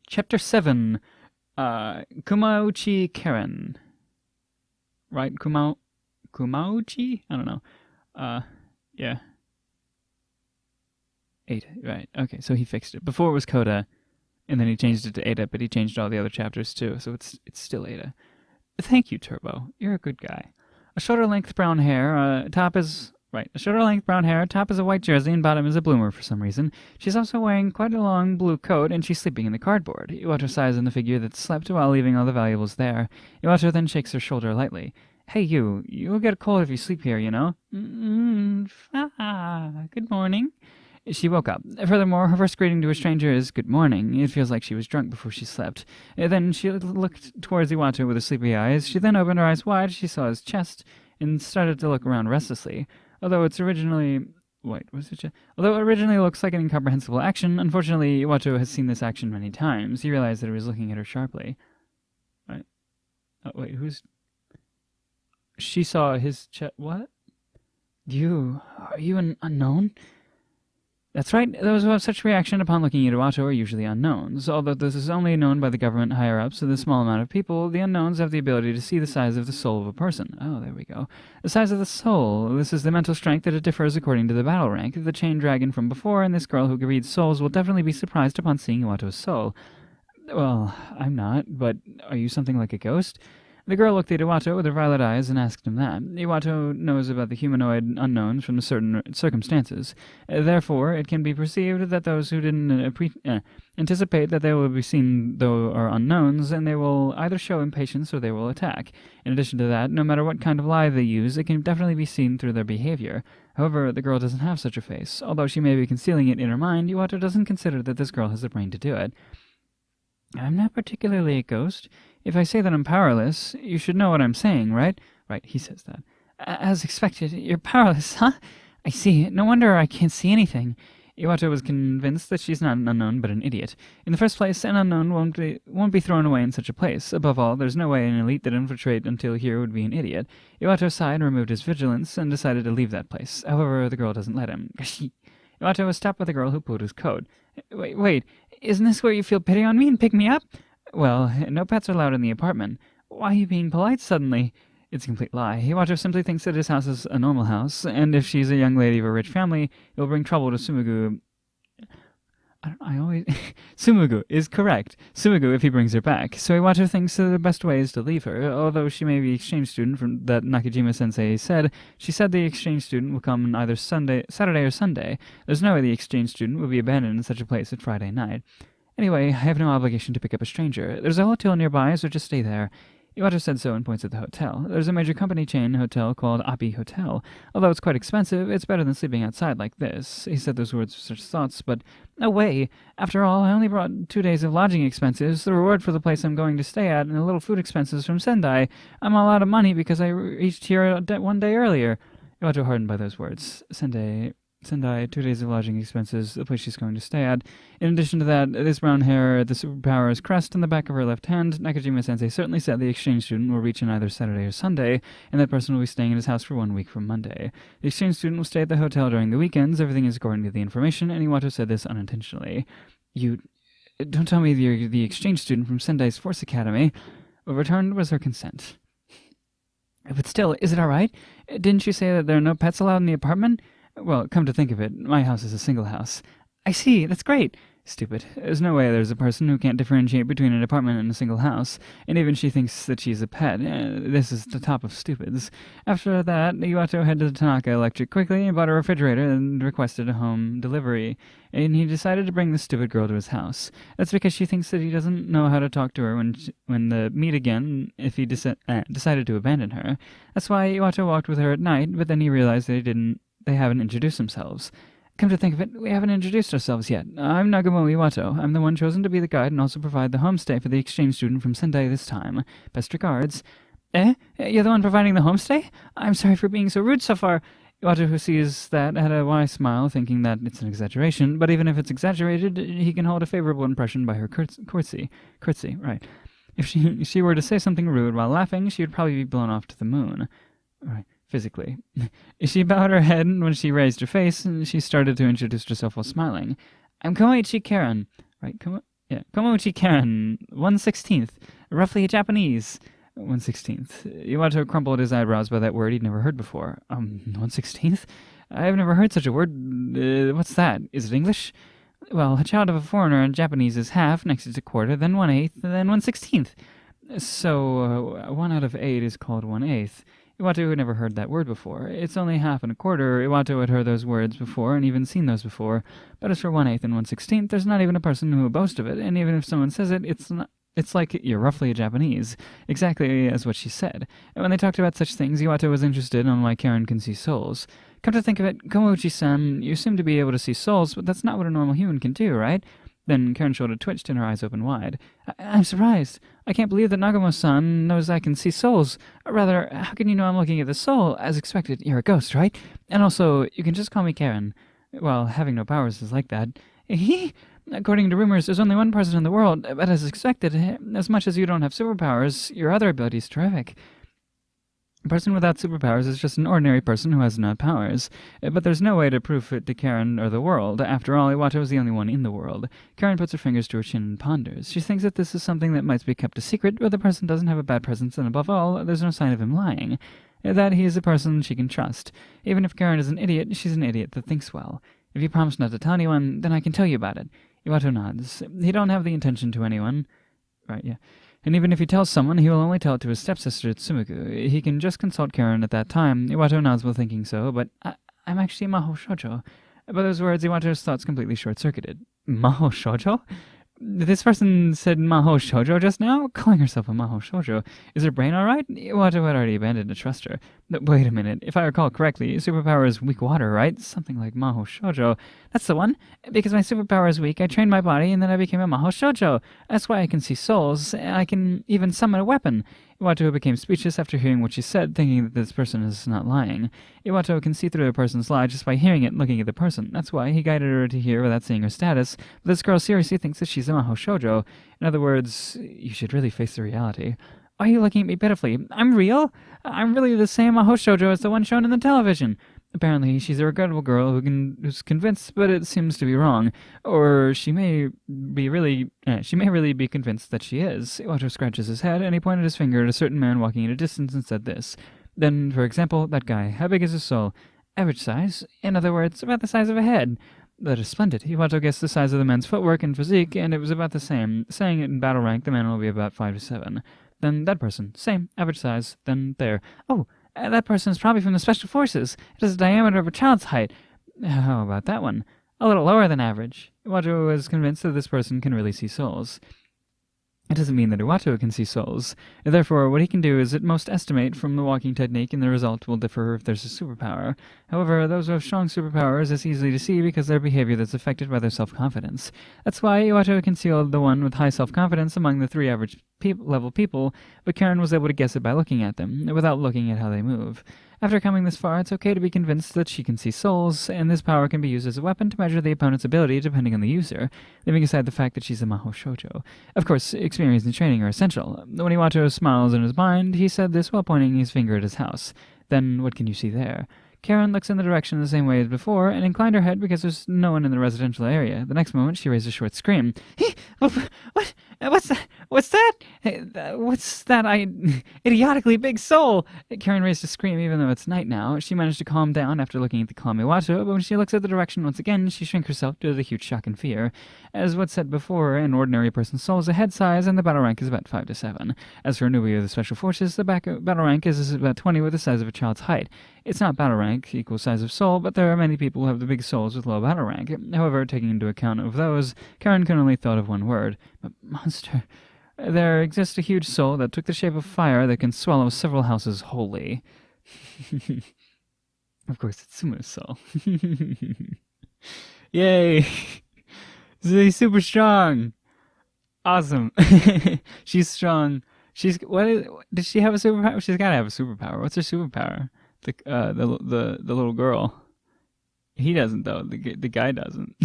Chapter 7, Komauchi Karen. Right? Komauchi? I don't know. Yeah. 8, right. Okay, so he fixed it. Before it was Coda, and then he changed it to Ada, but he changed all the other chapters too, so it's still Ada. Thank you, Turbo. You're a good guy. A shoulder length brown hair, top is a shoulder length brown hair, top is a white jersey, and bottom is a bloomer for some reason. She's also wearing quite a long blue coat, and she's sleeping in the cardboard. Iwato sighs in the figure that slept while leaving all the valuables there. Iwato then shakes her shoulder lightly. Hey, you'll get a cold if you sleep here, you know? Good morning. She woke up. Furthermore, her first greeting to a stranger is good morning. It feels like she was drunk before she slept. Then she looked towards Iwato with her sleepy eyes. She then opened her eyes wide. She saw his chest and started to look around restlessly. Although it originally looks like an incomprehensible action, unfortunately, Iwato has seen this action many times. He realized that he was looking at her sharply. Right? Oh, wait, She saw his chest. What? Are you an unknown? That's right, those who have such reaction upon looking at Iwato are usually unknowns. Although this is only known by the government higher-ups of the small amount of people, the unknowns have the ability to see the size of the soul of a person. Oh, there we go. The size of the soul. This is the mental strength that it differs according to the battle rank. The chain dragon from before and this girl who reads souls will definitely be surprised upon seeing Iwato's soul. Well, I'm not, but are you something like a ghost? The girl looked at Iwato with her violet eyes and asked him that. Iwato knows about the humanoid unknowns from certain circumstances. Therefore, it can be perceived that those who didn't anticipate that they will be seen though are unknowns, and they will either show impatience or they will attack. In addition to that, no matter what kind of lie they use, it can definitely be seen through their behavior. However, the girl doesn't have such a face. Although she may be concealing it in her mind, Iwato doesn't consider that this girl has the brain to do it. I'm not particularly a ghost. If I say that I'm powerless, you should know what I'm saying, right? Right, he says that. As expected, you're powerless, huh? I see. No wonder I can't see anything. Iwato was convinced that she's not an unknown, but an idiot. In the first place, an unknown won't be thrown away in such a place. Above all, there's no way an elite that infiltrate until here would be an idiot. Iwato sighed and removed his vigilance and decided to leave that place. However, the girl doesn't let him. Iwato was stopped by the girl who pulled his coat. Wait, isn't this where you feel pity on me and pick me up? Well, no pets are allowed in the apartment. Why are you being polite suddenly? It's a complete lie. Iwato simply thinks that his house is a normal house, and if she's a young lady of a rich family, it will bring trouble to Sumugu. Sumugu is correct. Sumugu if he brings her back. So Iwato thinks that the best way is to leave her. Although she may be exchange student from that Nakajima-sensei said, she said the exchange student will come on either Saturday or Sunday. There's no way the exchange student will be abandoned in such a place at Friday night. Anyway, I have no obligation to pick up a stranger. There's a hotel nearby, so just stay there. Iwato said so and points at the hotel. There's a major company chain hotel called Api Hotel. Although it's quite expensive, it's better than sleeping outside like this. He said those words with such thoughts, but no way. After all, I only brought 2 days of lodging expenses, the reward for the place I'm going to stay at, and a little food expenses from Sendai. I'm all out of money because I reached here 1 day earlier. Iwato hardened by those words. Sendai, 2 days of lodging expenses, the place she's going to stay at. In addition to that, this brown hair, the superpower's crest on the back of her left hand, Nakajima-sensei certainly said the exchange student will reach on either Saturday or Sunday, and that person will be staying in his house for 1 week from Monday. The exchange student will stay at the hotel during the weekends. Everything is according to the information, and Iwato said this unintentionally. You don't tell me you're the exchange student from Sendai's Force Academy. What returned was her consent. But still, is it all right? Didn't you say that there are no pets allowed in the apartment? Well, come to think of it, my house is a single house. I see, that's great. Stupid. There's no way there's a person who can't differentiate between an apartment and a single house, and even she thinks that she's a pet. This is the top of stupids. After that, Iwato headed to Tanaka Electric quickly and bought a refrigerator and requested a home delivery, and he decided to bring the stupid girl to his house. That's because she thinks that he doesn't know how to talk to her when they meet again if he decided to abandon her. That's why Iwato walked with her at night, but then he realized that they haven't introduced themselves. Come to think of it, we haven't introduced ourselves yet. I'm Nagamo Iwato. I'm the one chosen to be the guide and also provide the homestay for the exchange student from Sendai this time. Best regards. You're the one providing the homestay? I'm sorry for being so rude so far. Iwato, who sees that, had a wise smile, thinking that it's an exaggeration, but even if it's exaggerated, he can hold a favorable impression by her curtsy. Curtsy, right. If she were to say something rude while laughing, she would probably be blown off to the moon. Right. Physically. She bowed her head when she raised her face, and she started to introduce herself while smiling. I'm Komauchi Karen. Right, Yeah. Komauchi Karen, 1/16th. Roughly a Japanese. 1/16th. Iwato crumpled his eyebrows by that word he'd never heard before. 1/16th? I've never heard such a word. What's that? Is it English? Well, a child of a foreigner in Japanese is half, next is a quarter, then 1/8, then 1/16th. So, 1 out of 8 is called 1/8. Iwato had never heard that word before. It's only half and a quarter. Iwato had heard those words before and even seen those before. But as for 1/8 and 1/16th, there's not even a person who would boast of it, and even if someone says it, it's not. It's like you're roughly a Japanese, exactly as what she said. And when they talked about such things, Iwato was interested on why Karen can see souls. Come to think of it, Komauchi-san, you seem to be able to see souls, but that's not what a normal human can do, right? Then Karen's shoulder twitched and her eyes opened wide. I'm surprised. I can't believe that Nagamo-san knows I can see souls. Or rather, how can you know I'm looking at the soul? As expected, you're a ghost, right? And also, you can just call me Karen. Well, having no powers is like that. According to rumors, there's only one person in the world, but as expected, as much as you don't have superpowers, your other ability is terrific. A person without superpowers is just an ordinary person who has no powers. But there's no way to prove it to Karen or the world. After all, Iwato is the only one in the world. Karen puts her fingers to her chin and ponders. She thinks that this is something that might be kept a secret, but the person doesn't have a bad presence, and above all, there's no sign of him lying. That he is a person she can trust. Even if Karen is an idiot, she's an idiot that thinks well. If you promise not to tell anyone, then I can tell you about it. Iwato nods. He don't have the intention to anyone. Right, yeah. And even if he tells someone, he will only tell it to his stepsister Tsumugu. He can just consult Karen at that time. Iwato nods while thinking so, but I'm actually Maho Shoujo. By those words, Iwato's thoughts completely short-circuited. Maho Shoujo? This person said Maho Shoujo just now, calling herself a Maho Shoujo. Is her brain alright? Iwato had already abandoned to trust her. Wait a minute, if I recall correctly, superpower is weak water, right? Something like Maho Shoujo. That's the one. Because my superpower is weak, I trained my body, and then I became a Maho Shoujo. That's why I can see souls, and I can even summon a weapon. Iwato became speechless after hearing what she said, thinking that this person is not lying. Iwato can see through a person's lie just by hearing it and looking at the person. That's why he guided her to hear without seeing her status. But this girl seriously thinks that she's a Maho Shoujo. In other words, you should really face the reality. Why are you looking at me pitifully? I'm real. I'm really the same Maho Shoujo as the one shown in the television. Apparently, she's a regrettable girl who's convinced, but it seems to be wrong. Or she may really be convinced that she is. Iwato scratches his head, and he pointed his finger at a certain man walking at a distance and said this. Then, for example, that guy. How big is his soul? Average size. In other words, about the size of a head. That is splendid. Iwato guessed the size of the man's footwork and physique, and it was about the same. Saying it in battle rank, the man will be about 5 to 7. Then that person. Same. Average size. Then there. Oh! That person is probably from the Special Forces. It has a diameter of a child's height. How about that one? A little lower than average. Iwato was convinced that this person can really see souls. It doesn't mean that Iwato can see souls. Therefore, what he can do is at most estimate from the walking technique, and the result will differ if there's a superpower. However, those who have strong superpowers is easily to see because their behavior that's affected by their self-confidence. That's why Iwato concealed the one with high self-confidence among the 3 average level people, but Karen was able to guess it by looking at them, without looking at how they move. After coming this far, it's okay to be convinced that she can see souls, and this power can be used as a weapon to measure the opponent's ability depending on the user, leaving aside the fact that she's a Maho Shoujo. Of course, experience and training are essential. When Iwato smiles in his mind, he said this while pointing his finger at his house. Then, what can you see there? Karen looks in the direction the same way as before, and inclined her head because there's no one in the residential area. The next moment, she raised a short scream. What? What's that? What's that? What's that idiotically big soul? Karen raised a scream even though it's night now. She managed to calm down after looking at the calm Iwato, but when she looks at the direction once again, she shrinks herself due to the huge shock and fear. As what's said before, an ordinary person's soul is a head size, and the battle rank is about 5 to 7. As for a newbie of the Special Forces, the battle rank is about 20 with the size of a child's height. It's not battle rank equals size of soul, but there are many people who have the big souls with low battle rank. However, taking into account of those, Karen can only thought of one word. But monster. There exists a huge soul that took the shape of fire that can swallow several houses wholly. Of course, it's Suma's soul. Yay! She's super strong! Awesome. She's strong. Does she have a superpower? She's gotta have a superpower. What's her superpower? The little girl. He doesn't though. The guy doesn't.